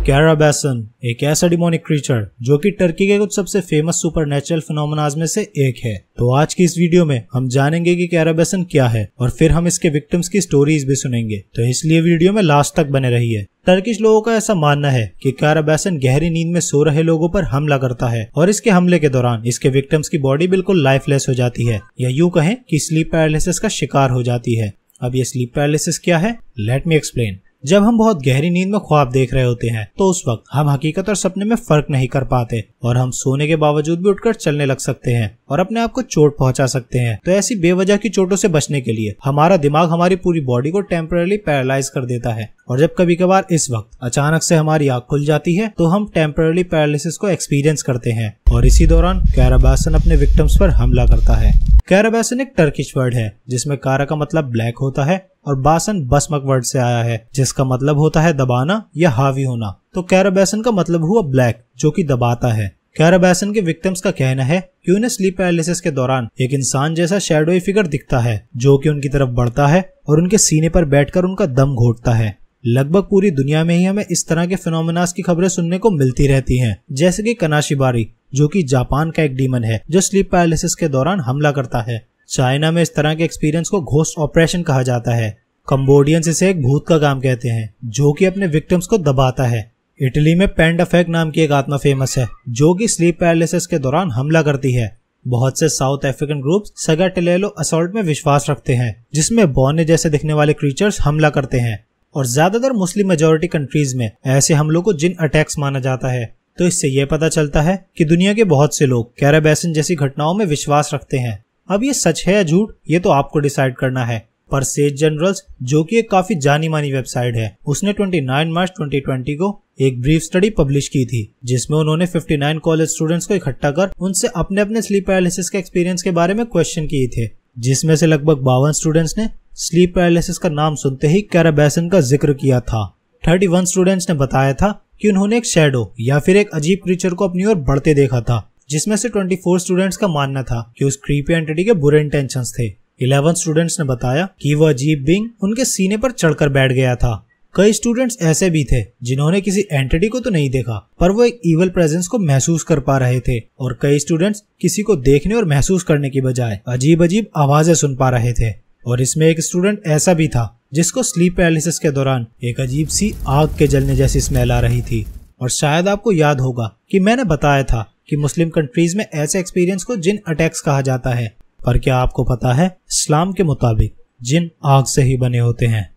कैराबैसन एक ऐसा demonic creature जो कि टर्की के कुछ सबसे फेमस सुपरनेचुरल फिनोमेनाज में से एक है। तो आज की इस वीडियो में हम जानेंगे कि कैराबैसन क्या है और फिर हम इसके विक्टिम्स की स्टोरीज भी सुनेंगे, तो इसलिए वीडियो में लास्ट तक बने रहिए। टर्किश लोगों का ऐसा मानना है कि कैराबैसन गहरी नींद में सो रहे लोगों पर हमला करता है और इसके हमले के दौरान इसके विक्टिम्स की बॉडी बिल्कुल लाइफलेस हो जाती है, या यूं कहें कि स्लीप पैरालिसिस का शिकार हो जाती है। अब ये स्लीप पैरालिसिस क्या है, लेट मी एक्सप्लेन। जब हम बहुत गहरी नींद में ख्वाब देख रहे होते हैं तो उस वक्त हम हकीकत और सपने में फर्क नहीं कर पाते और हम सोने के बावजूद भी उठकर चलने लग सकते हैं और अपने आप को चोट पहुंचा सकते हैं। तो ऐसी बेवजह की चोटों से बचने के लिए हमारा दिमाग हमारी पूरी बॉडी को टेम्पररी पैरालाइज कर देता है, और जब कभी कभार इस वक्त अचानक से हमारी आंख खुल जाती है तो हम टेम्पररी पैरालिसिस को एक्सपीरियंस करते हैं, और इसी दौरान कैराबैसन अपने विक्टिम्स पर हमला करता है। कैराबैसन एक टर्किश वर्ड है जिसमें कारा का मतलब ब्लैक होता है और बासन बसमक वर्ड से आया है जिसका मतलब होता है दबाना या हावी होना। तो कैराबैसन का मतलब हुआ ब्लैक, जो कि दबाता है। कैराबैसन के विक्टिम्स का कहना है कि उन्हें स्लीप पैरालिसिस के दौरान एक इंसान जैसा शैडोई फिगर दिखता है जो कि उनकी तरफ बढ़ता है और उनके सीने पर बैठकर उनका दम घोटता है। लगभग पूरी दुनिया में ही हमें इस तरह के फिनोमेनास की खबरें सुनने को मिलती रहती हैं, जैसे कि कनाशिबारी जो कि जापान का एक डीमन है जो स्लीप पैरालिसिस के दौरान हमला करता है। चाइना में इस तरह के एक्सपीरियंस को घोस्ट ऑपरेशन कहा जाता है। कंबोडियंस इसे एक भूत का काम कहते हैं जो कि अपने विक्टिम्स को दबाता है। इटली में पेंडाफेक नाम की एक आत्मा फेमस है जो कि स्लीप पैरालिसिस के दौरान हमला करती है। बहुत से साउथ अफ्रीकन ग्रुप्स सगाटेलेलो असॉल्ट में विश्वास रखते हैं जिसमें बौने जैसे दिखने वाले क्रीचर्स हमला करते हैं, और ज्यादातर मुस्लिम मेजोरिटी कंट्रीज में ऐसे हमलों को जिन अटैक्स माना जाता है। तो इससे यह पता चलता है कि दुनिया के बहुत से लोग कैराबैसन जैसी घटनाओं में विश्वास रखते हैं। अब ये सच है या झूठ, ये तो आपको डिसाइड करना है। पर सेज जनरल्स जो कि एक काफी जानी मानी वेबसाइट है, उसने 29 मार्च 2020 को एक ब्रीफ स्टडी पब्लिश की थी जिसमें उन्होंने 59 कॉलेज स्टूडेंट्स को इकट्ठा कर उनसे अपने अपने स्लीप पैरालिसिस के एक्सपीरियंस के बारे में क्वेश्चन किए थे, जिसमें से लगभग 52 स्टूडेंट्स ने स्लीप पैरालिसिस का नाम सुनते ही कैराबैसन का जिक्र किया था। 31 स्टूडेंट्स ने बताया था कि उन्होंने एक शैडो या फिर एक अजीब क्रीचर को अपनी ओर बढ़ते देखा था, जिसमें से 24 स्टूडेंट्स का मानना था कि उस क्रीपी एंटिटी के बुरे इंटेंशंस थे। 11 स्टूडेंट्स ने बताया कि वह अजीब बीइंग उनके सीने पर चढ़कर बैठ गया था। कई स्टूडेंट्स ऐसे भी थे जिन्होंने किसी एंटिटी को तो नहीं देखा पर वो एक इवल प्रेजेंस को महसूस कर पा रहे थे, और कई स्टूडेंट्स किसी को देखने और महसूस करने की बजाय अजीब अजीब आवाजें सुन पा रहे थे। और इसमें एक स्टूडेंट ऐसा भी था जिसको स्लीप पैरालिसिस के दौरान एक अजीब सी आग के जलने जैसी स्मेल आ रही थी। और शायद आपको याद होगा कि मैंने बताया था कि मुस्लिम कंट्रीज में ऐसे एक्सपीरियंस को जिन अटैक्स कहा जाता है, पर क्या आपको पता है इस्लाम के मुताबिक जिन आग से ही बने होते हैं।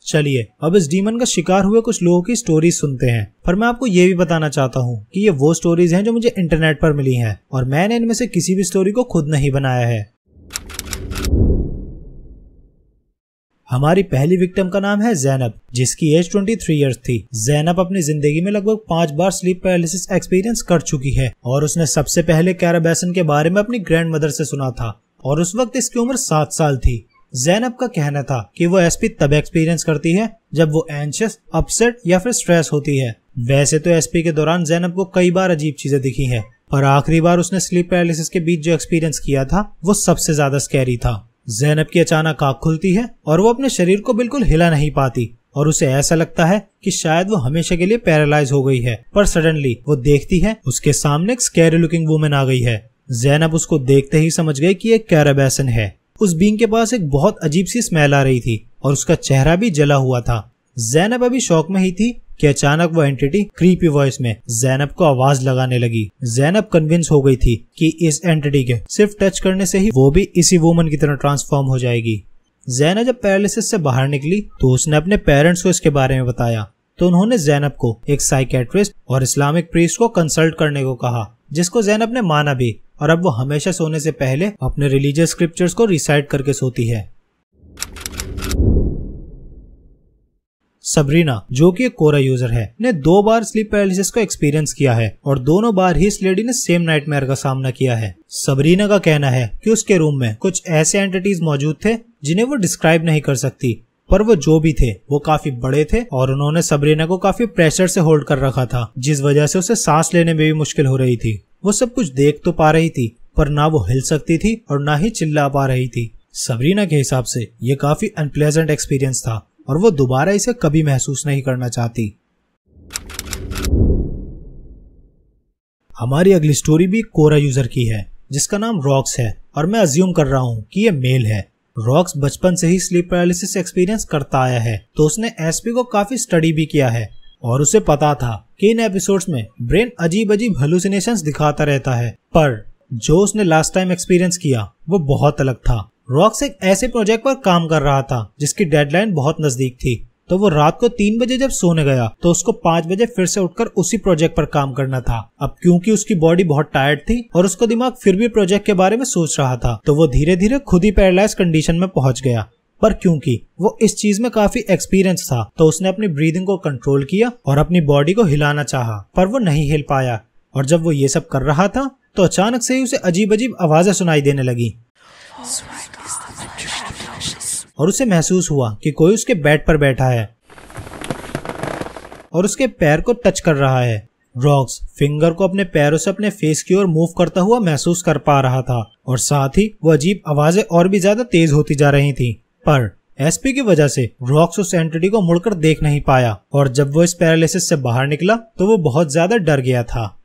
चलिए अब इस डीमन का शिकार हुए कुछ लोगों की स्टोरीज सुनते हैं, पर मैं आपको ये भी बताना चाहता हूँ कि ये वो स्टोरीज हैं जो मुझे इंटरनेट पर मिली हैं और मैंने इनमें से किसी भी स्टोरी को खुद नहीं बनाया है। हमारी पहली विक्टिम का नाम है ज़ैनब, जिसकी एज 23 इयर्स थी। ज़ैनब अपनी जिंदगी में लगभग 5 बार स्लीप पैरालिसिस एक्सपीरियंस कर चुकी है और उसने सबसे पहले कैराबैसन के बारे में अपनी ग्रैंड मदर से सुना था, और उस वक्त इसकी उम्र 7 साल थी। ज़ैनब का कहना था कि वो एसपी तब एक्सपीरियंस करती है जब वो एंशियस, अपसेट या फिर स्ट्रेस होती है। वैसे तो एसपी के दौरान ज़ैनब को कई बार अजीब चीजें दिखी है, पर आखिरी बार उसने स्लीप पैरालिसिस के बीच जो एक्सपीरियंस किया था वो सबसे ज्यादा स्कैरी था। ज़ैनब की अचानक आँख खुलती है और वो अपने शरीर को बिल्कुल हिला नहीं पाती और उसे ऐसा लगता है कि शायद वो हमेशा के लिए पैरालाइज हो गई है। पर सडनली वो देखती है उसके सामने एक स्कैरी लुकिंग वुमन आ गई है। ज़ैनब उसको देखते ही समझ गई कि ये कैराबैसन है। उस बीइंग के पास एक बहुत अजीब सी स्मेल आ रही थी और उसका चेहरा भी जला हुआ था। ज़ैनब अभी शॉक में ही थी कि अचानक वो एंटिटी क्रीपी वॉइस में ज़ैनब को आवाज लगाने लगी। ज़ैनब कन्विंस हो गई थी कि इस एंटिटी के सिर्फ टच करने से ही वो भी इसी वुमन की तरह ट्रांसफॉर्म हो जाएगी। ज़ैनब जब पैरालिसिस से बाहर निकली तो उसने अपने पेरेंट्स को इसके बारे में बताया, तो उन्होंने ज़ैनब को एक साइकेट्रिस्ट और इस्लामिक प्रीस्ट को कंसल्ट करने को कहा, जिसको ज़ैनब ने माना भी, और अब वो हमेशा सोने से पहले अपने रिलीजियस स्क्रिप्चर्स को रिसाइट करके सोती है। सबरीना जो कि एक कोरा यूजर है, ने 2 बार स्लीप पैरालिसिस को एक्सपीरियंस किया है और दोनों बार ही इस लेडी ने सेम नाइटमेयर का सामना किया है। सबरीना का कहना है कि उसके रूम में कुछ ऐसे एंटिटीज मौजूद थे जिन्हें वो डिस्क्राइब नहीं कर सकती, पर वो जो भी थे वो काफी बड़े थे और उन्होंने सबरीना को काफी प्रेशर से होल्ड कर रखा था, जिस वजह से उसे सांस लेने में भी मुश्किल हो रही थी। वो सब कुछ देख तो पा रही थी पर ना वो हिल सकती थी और ना ही चिल्ला पा रही थी। सबरीना के हिसाब से ये काफी अनप्लेजेंट एक्सपीरियंस था और वो दोबारा इसे कभी महसूस नहीं करना चाहती। हमारी अगली स्टोरी भी कोरा यूजर की है जिसका नाम रॉक्स है और मैं अज्यूम कर रहा हूँ कि ये मेल है। रॉक्स बचपन से ही स्लीप पैरालिसिस एक्सपीरियंस करता आया है, तो उसने एसपी को काफी स्टडी भी किया है और उसे पता था कि इन एपिसोड्स में ब्रेन अजीब अजीब हेलुसिनेशंस दिखाता रहता है, पर जो उसने लास्ट टाइम एक्सपीरियंस किया वो बहुत अलग था। रॉक्स एक ऐसे प्रोजेक्ट पर काम कर रहा था जिसकी डेडलाइन बहुत नजदीक थी, तो वो रात को 3 बजे जब सोने गया तो उसको 5 बजे फिर से उठकर उसी प्रोजेक्ट पर काम करना था। अब क्योंकि उसकी बॉडी बहुत टायर्ड थी और उसका दिमाग फिर भी प्रोजेक्ट के बारे में सोच रहा था, तो वो धीरे धीरे खुद ही पैरालाइज कंडीशन में पहुंच गया। पर क्योंकि वो इस चीज में काफी एक्सपीरियंस था, तो उसने अपनी ब्रीदिंग को कंट्रोल किया और अपनी बॉडी को हिलाना चाहा, पर वो नहीं हिल पाया। और जब वो ये सब कर रहा था तो अचानक से ही उसे अजीब अजीब आवाजें सुनाई देने लगी और उसे महसूस हुआ कि कोई उसके बेड पर बैठा है और उसके पैर को टच कर रहा है। रॉक्स फिंगर को अपने पैरों से अपने फेस की ओर मूव करता हुआ महसूस कर पा रहा था और साथ ही वो अजीब आवाजें और भी ज्यादा तेज होती जा रही थी। पर एसपी की वजह से रॉक्स उस एंटिटी को मुड़कर देख नहीं पाया और जब वो इस पैरालिसिस से बाहर निकला तो वो बहुत ज्यादा डर गया था।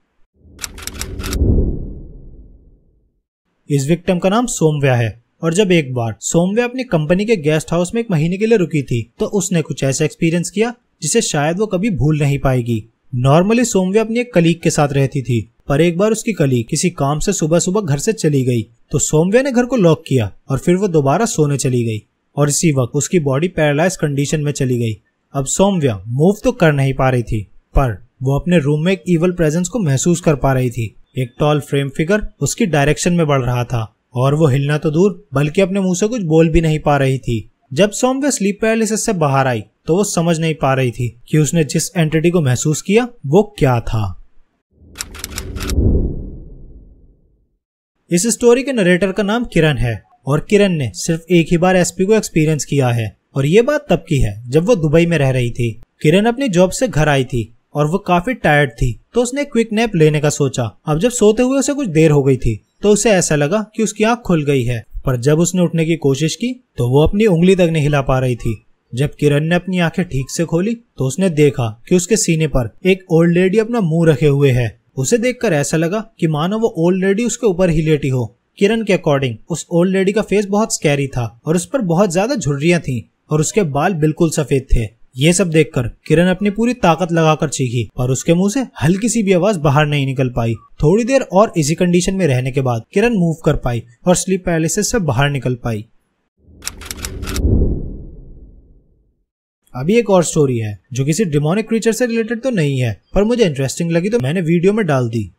इस विक्टिम का नाम सोमव्या है और जब एक बार सोमव्या अपनी कंपनी के गेस्ट हाउस में 1 महीने के लिए रुकी थी तो उसने कुछ ऐसा एक्सपीरियंस किया जिसे शायद वो कभी भूल नहीं पाएगी। नॉर्मली सोमव्या अपनी एक कलीग के साथ रहती थी, पर एक बार उसकी कलीग किसी काम से सुबह सुबह घर से चली गई, तो सोमव्या ने घर को लॉक किया और फिर वो दोबारा सोने चली गई और इसी वक्त उसकी बॉडी पैरालाइज कंडीशन में चली गई। अब सोमव्या मूव तो कर नहीं पा रही थी, पर वो अपने रूम में एक इवल प्रेजेंस को महसूस कर पा रही थी। एक टॉल फ्रेम फिगर उसकी डायरेक्शन में बढ़ रहा था और वो हिलना तो दूर बल्कि अपने मुंह से कुछ बोल भी नहीं पा रही थी। जब सोमव्या स्लीप पैरालिसिस से बाहर आई तो वो समझ नहीं पा रही थी कि उसने जिस एंटिटी को महसूस किया वो क्या था। इस स्टोरी के नरेटर का नाम किरण है और किरण ने सिर्फ एक ही बार एसपी को एक्सपीरियंस किया है और ये बात तब की है जब वो दुबई में रह रही थी। किरण अपनी जॉब से घर आई थी और वो काफी टायर्ड थी, तो उसने क्विक नैप लेने का सोचा। अब जब सोते हुए उसे कुछ देर हो गई थी तो उसे ऐसा लगा कि उसकी आंख खुल गई है, पर जब उसने उठने की कोशिश की तो वो अपनी उंगली तक नहीं हिला पा रही थी। जब किरण ने अपनी आंखें ठीक से खोली तो उसने देखा कि उसके सीने पर एक ओल्ड लेडी अपना मुंह रखे हुए है। उसे देखकर ऐसा लगा कि मानो वो ओल्ड लेडी उसके ऊपर ही लेटी हो। किरण के अकॉर्डिंग उस ओल्ड लेडी का फेस बहुत स्कैरी था और उस पर बहुत ज्यादा झुर्रियां थीं और उसके बाल बिल्कुल सफेद थे। ये सब देखकर किरण अपनी पूरी ताकत लगाकर चीखी, पर उसके मुंह से हल्की सी भी आवाज बाहर नहीं निकल पाई। थोड़ी देर और इसी कंडीशन में रहने के बाद किरण मूव कर पाई और स्लीप पैरालिसिस से बाहर निकल पाई। अभी एक और स्टोरी है जो किसी डिमोनिक क्रीचर से रिलेटेड तो नहीं है, पर मुझे इंटरेस्टिंग लगी तो मैंने वीडियो में डाल दी।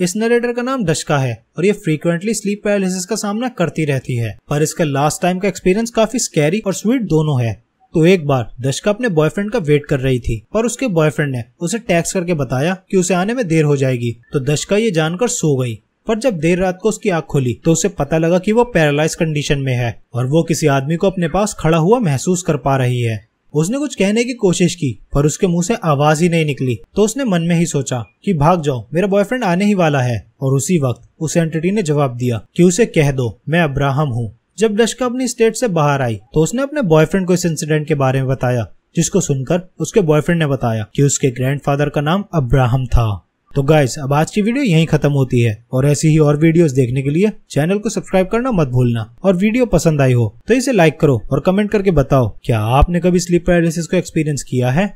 इस नरेटर का नाम डशका है और ये फ्रीक्वेंटली स्लीप पैरालिसिस का सामना करती रहती है, पर इसका लास्ट टाइम का एक्सपीरियंस काफी स्कैरी और स्वीट दोनों है। तो एक बार डशका अपने बॉयफ्रेंड का वेट कर रही थी, पर उसके बॉयफ्रेंड ने उसे टेक्स्ट करके बताया कि उसे आने में देर हो जाएगी, तो डशका ये जानकर सो गई। पर जब देर रात को उसकी आंख खुली तो उसे पता लगा कि वो पैरालाइज कंडीशन में है और वो किसी आदमी को अपने पास खड़ा हुआ महसूस कर पा रही है। उसने कुछ कहने की कोशिश की पर उसके मुंह से आवाज ही नहीं निकली, तो उसने मन में ही सोचा कि भाग जाओ, मेरा बॉयफ्रेंड आने ही वाला है। और उसी वक्त उस एंटिटी ने जवाब दिया कि उसे कह दो मैं अब्राहम हूँ। जब डशका अपनी स्टेट से बाहर आई तो उसने अपने बॉयफ्रेंड को इस इंसिडेंट के बारे में बताया, जिसको सुनकर उसके बॉयफ्रेंड ने बताया कि उसके ग्रैंडफादर का नाम अब्राहम था। तो गाइस, अब आज की वीडियो यहीं खत्म होती है और ऐसी ही और वीडियोस देखने के लिए चैनल को सब्सक्राइब करना मत भूलना। और वीडियो पसंद आई हो तो इसे लाइक करो और कमेंट करके बताओ क्या आपने कभी स्लीप पैरालिसिस को एक्सपीरियंस किया है।